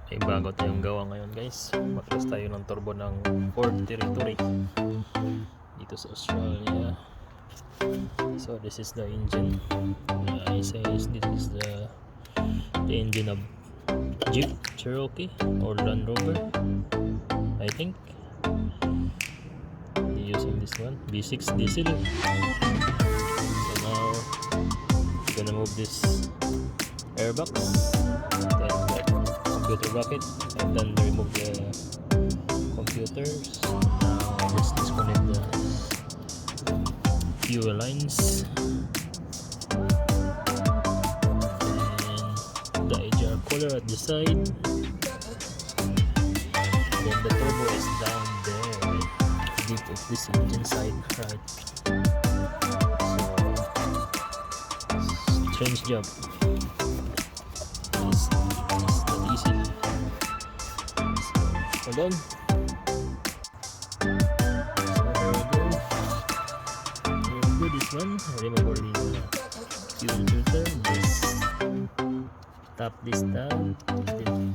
May bago tayong gawa ngayon guys. Matras tayo ng turbo ng Ford Territory dito sa Australia. So this is the engine. I say this is the engine of Jeep Cherokee or Land Rover, I think. Using this one V6 diesel. So now I'm gonna move this airbox, then the computer bracket, and then remove the computers. Now just disconnect the fuel lines, and the AGR cooler at the side, then the turbo is down there deep of this engine side, right? So strange job. It's not easy. So hold on. So there we go. This one, I remember the fuel filter. Just tap this down, then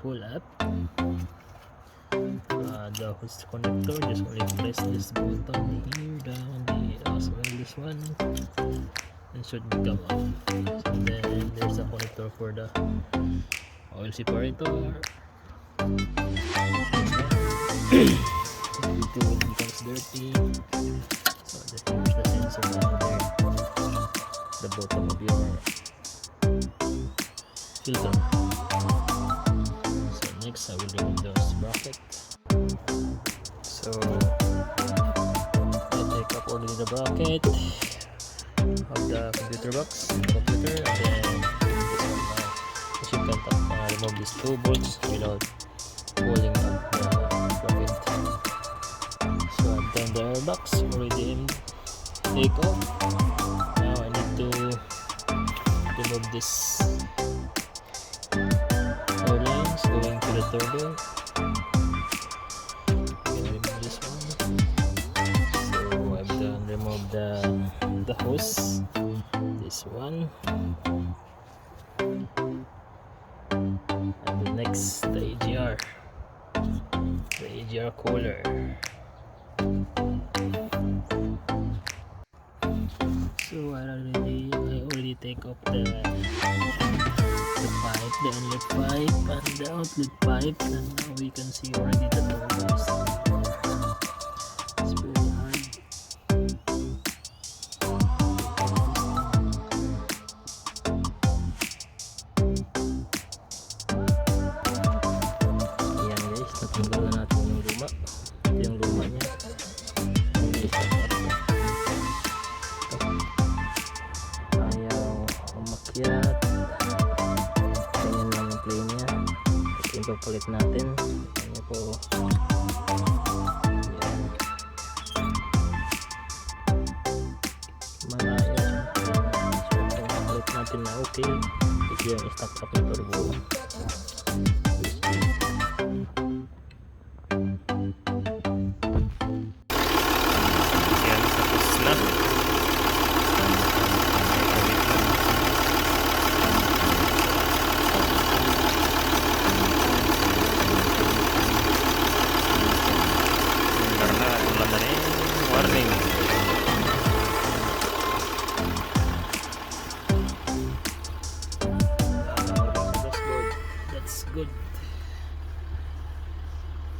pull up. The hose connector, just only press this button here down the as well this one, and should come up. So then there's a connector for the oil separator. It becomes dirty. So here's the sensor down there, the bottom of your filter. So next I will remove those brackets. So I take up only the bracket of the computer box, and then this one now. As you can remove these 2 bolts without pulling up the bracket. So I've done the airbox already take off. Now I need to remove this air lines going to the turbo. Remove the hose, this one, and the next the AGR cooler. So I already take off the pipe, the inlet pipe and the outlet pipe, and now we can see already the turbo. It's very hard. Natanggalan natin yung luma. Ito yung luma niya. Ayaw umakyat. Ganyan lang yung play niya. Ito yung papalit natin. Kanya po. Yan. Malayo. So ito yung papalit natin na okay. Ito yung stock up na turbo. Warning. That's good.